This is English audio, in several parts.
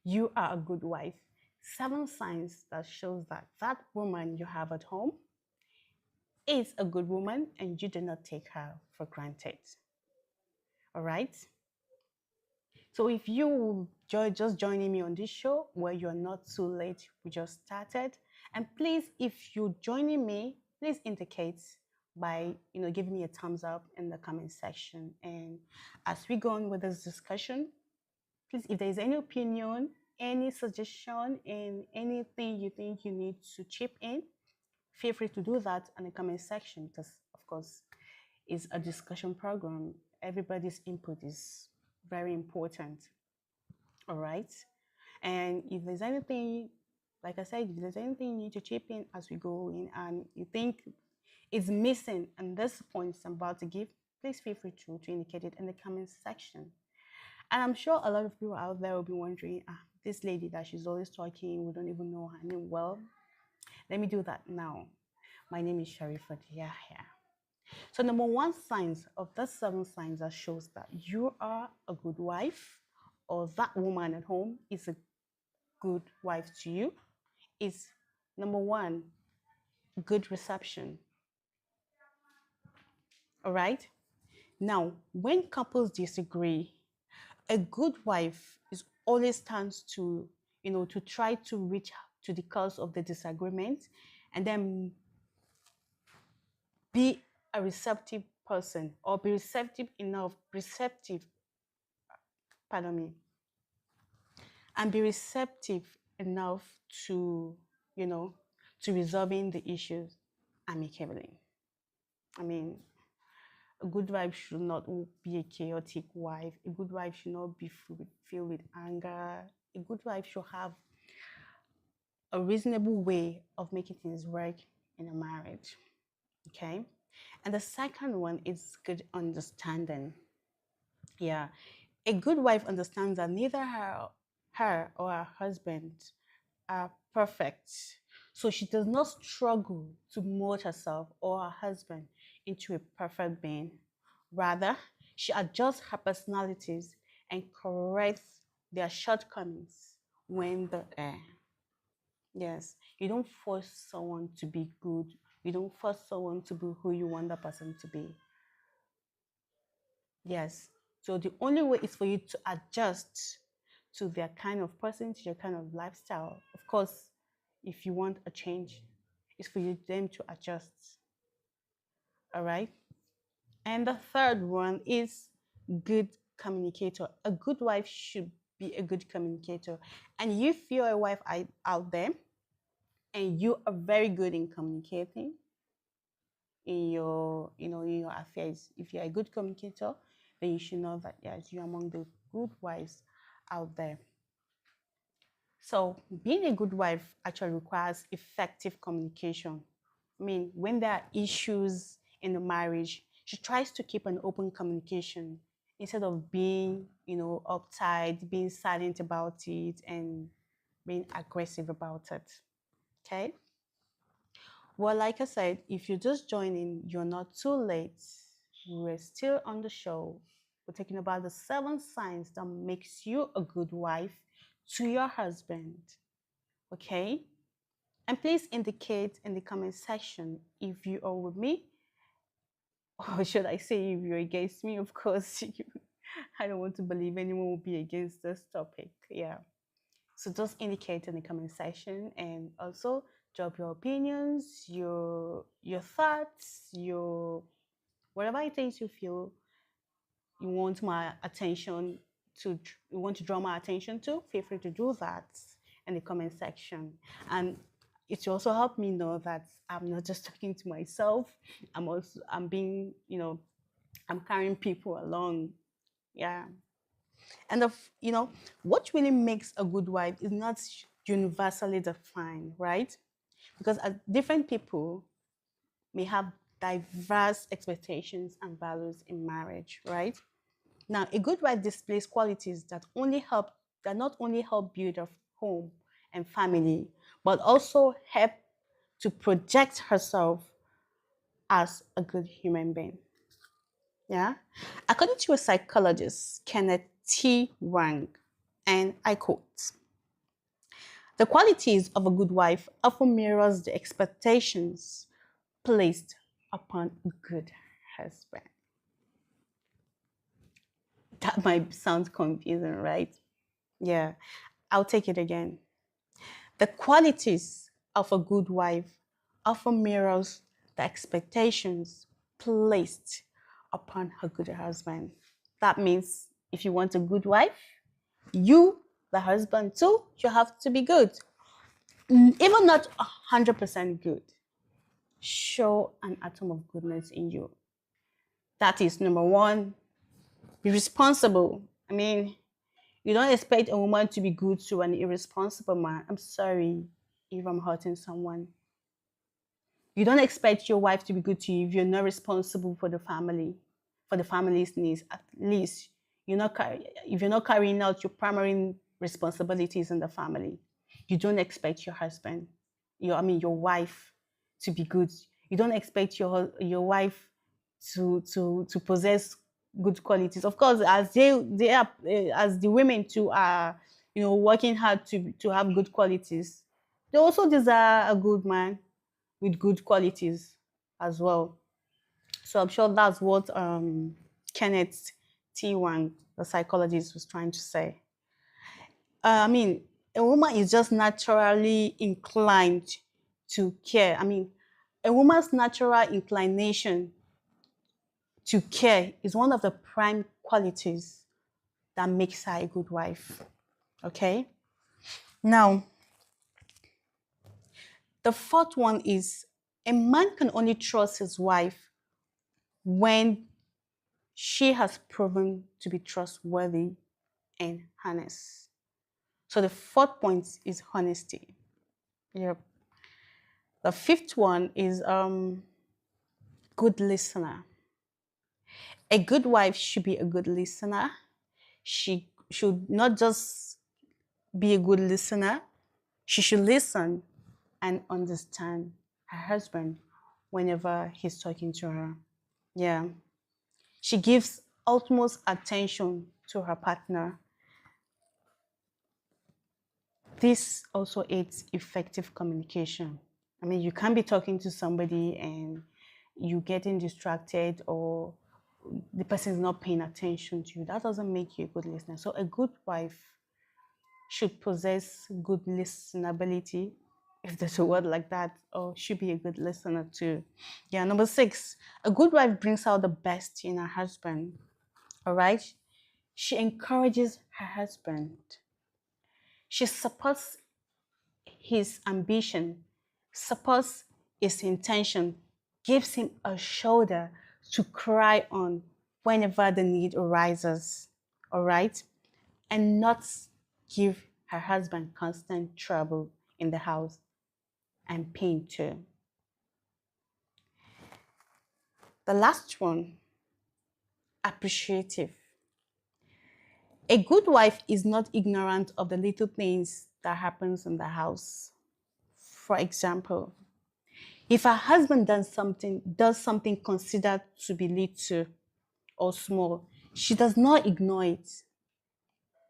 you are a good wife. 7 signs that shows that that woman you have at home is a good woman and you do not take her for granted. All right? So if you just joining me on this show where you're not too late, we just started. And please, if you're joining me, please indicate by giving me a thumbs up in the comment section. And as we go on with this discussion, please, if there is any opinion, any suggestion, and anything you think you need to chip in, feel free to do that in the comment section because, of course, it's a discussion program. Everybody's input is very important. All right. And if there's anything, like I said, if there's anything you need to chip in as we go in and you think is missing and this points I'm about to give, please feel free to indicate it in the comment section. And I'm sure a lot of people out there will be wondering, this lady that she's always talking, we don't even know her name. Well, let me do that now. My name is Sharifat Yahya. So number one signs of the 7 signs that shows that you are a good wife or that woman at home is a good wife to you is number one, good reception. All right. Now, when couples disagree, a good wife is always stands to try to reach to the cause of the disagreement and then be a receptive person or be receptive, pardon me, and be receptive enough to, to resolving the issues amicably. I mean, a good wife should not be a chaotic wife. A good wife should not be filled with anger. A good wife should have a reasonable way of making things work in a marriage. Okay? And the second one is good understanding. Yeah. A good wife understands that neither her or her husband are perfect. So she does not struggle to mold herself or her husband into a perfect being. Rather, she adjusts her personalities and corrects their shortcomings when they're there. Yes, you don't force someone to be good. You don't force someone to be who you want that person to be. Yes. So the only way is for you to adjust to their kind of person, to your kind of lifestyle. Of course, if you want a change, it's for you them to adjust. All right. And the third one is good communicator. A good wife should be a good communicator. And if you're a wife out there and you are very good in communicating in your, in your affairs, if you're a good communicator, then you should know that yes, you're among the good wives out there. So being a good wife actually requires effective communication. I mean, when there are issues in the marriage, she tries to keep an open communication instead of being, uptight, being silent about it, and being aggressive about it. Okay? Well, like I said, if you're just joining, you're not too late. We're still on the show. We're talking about the 7 signs that makes you a good wife to your husband. Okay? And please indicate in the comment section if you are with me, or should I say if you're against me. Of course, I don't want to believe anyone will be against this topic. Yeah. So just indicate in the comment section and also drop your opinions, your thoughts, your whatever it is you feel you want my attention to, you want to draw my attention to, feel free to do that in the comment section. And it will also help me know that I'm not just talking to myself. I'm being, I'm carrying people along. Yeah. And what really makes a good wife is not universally defined, right? Because different people may have diverse expectations and values in marriage, right? Now, a good wife displays qualities that not only help build a home and family, but also help to project herself as a good human being. Yeah. According to a psychologist, Kenneth T. Wang, and I quote, The qualities of a good wife often mirrors the expectations placed upon a good husband. That might sound confusing, right? Yeah, I'll take it again. The qualities of a good wife often mirrors the expectations placed upon a good husband. That means if you want a good wife, you, the husband too, you have to be good. Even not 100% good. Show an atom of goodness in you. That is number one. Be responsible. I mean, you don't expect a woman to be good to an irresponsible man. I'm sorry if I'm hurting someone. You don't expect your wife to be good to you if you're not responsible for the family, for the family's needs. At least if you're not carrying out your primary responsibilities in the family, you don't expect your husband, your wife, to be good. You don't expect your wife to possess good qualities. Of course, as they are as the women too are, working hard to have good qualities. They also desire a good man with good qualities as well. So I'm sure that's what Kenneth T. Wang, the psychologist, was trying to say. I mean, a woman is just naturally inclined to care. I mean, a woman's natural inclination to care is one of the prime qualities that makes her a good wife. Okay? Now, the fourth one is a man can only trust his wife when she has proven to be trustworthy and honest. So the fourth point is honesty. Yep. The fifth one is good listener. A good wife should be a good listener. She should not just be a good listener. She should listen and understand her husband whenever he's talking to her. Yeah. She gives utmost attention to her partner. This also aids effective communication. I mean, you can't be talking to somebody and you getting distracted or the person is not paying attention to you. That doesn't make you a good listener. So a good wife should possess good listenability, if there's a word like that, or should be a good listener too. Yeah, number 6, a good wife brings out the best in her husband. All right? She encourages her husband. She supports his ambition, supports his intention, gives him a shoulder to cry on whenever the need arises. All right? And not give her husband constant trouble in the house and pain too. The last one, appreciative. A good wife is not ignorant of the little things that happens in the house. For example, if her husband does something considered to be little or small, she does not ignore it.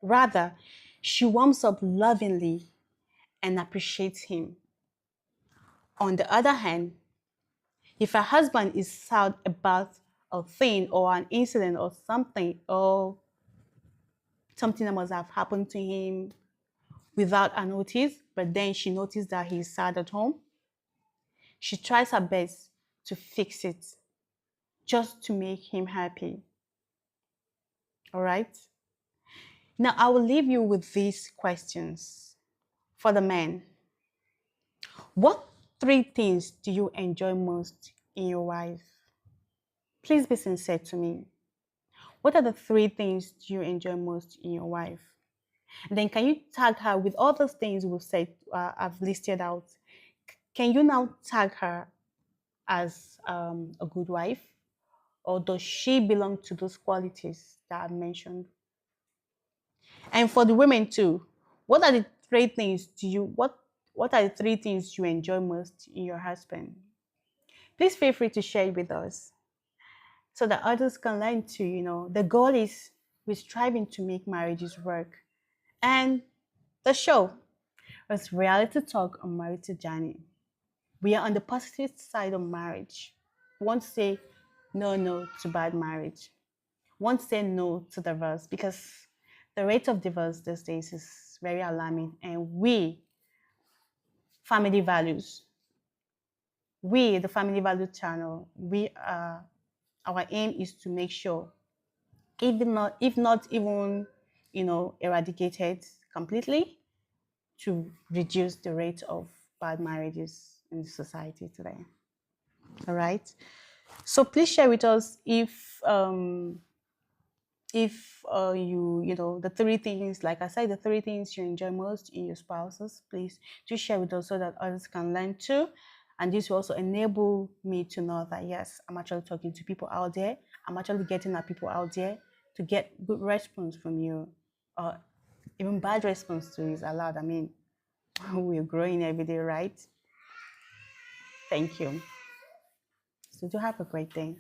Rather, she warms up lovingly and appreciates him. On the other hand, if her husband is sad about a thing or an incident or something that must have happened to him without a notice, but then she noticed that he's sad at home, she tries her best to fix it just to make him happy. All right? Now, I will leave you with these questions for the men. What 3 things do you enjoy most in your wife? Please be sincere to me. What are the 3 things do you enjoy most in your wife? And then can you tag her with all those things we've said, I've listed out? Can you now tag her as a good wife? Or does she belong to those qualities that I've mentioned? And for the women too, what are the 3 things what are the 3 things you enjoy most in your husband? Please feel free to share it with us so that others can learn too. The goal is we're striving to make marriages work. And the show, It's reality talk on marital journey. We are on the positive side of marriage. Want to say no to bad marriage. Want to say no to divorce because the rate of divorce these days is very alarming. And family values, the family value channel, our aim is to make sure, if not even, eradicated completely, to reduce the rate of bad marriages in society today. All right. So please share with us if the three things, like I said, the three things you enjoy most in your spouses. Please do share with us so that others can learn too. And this will also enable me to know that yes, I'm actually talking to people out there. I'm actually getting at people out there to get good response from you, or even bad response too is allowed. I mean, we're growing every day, right? Thank you. So do have a great day.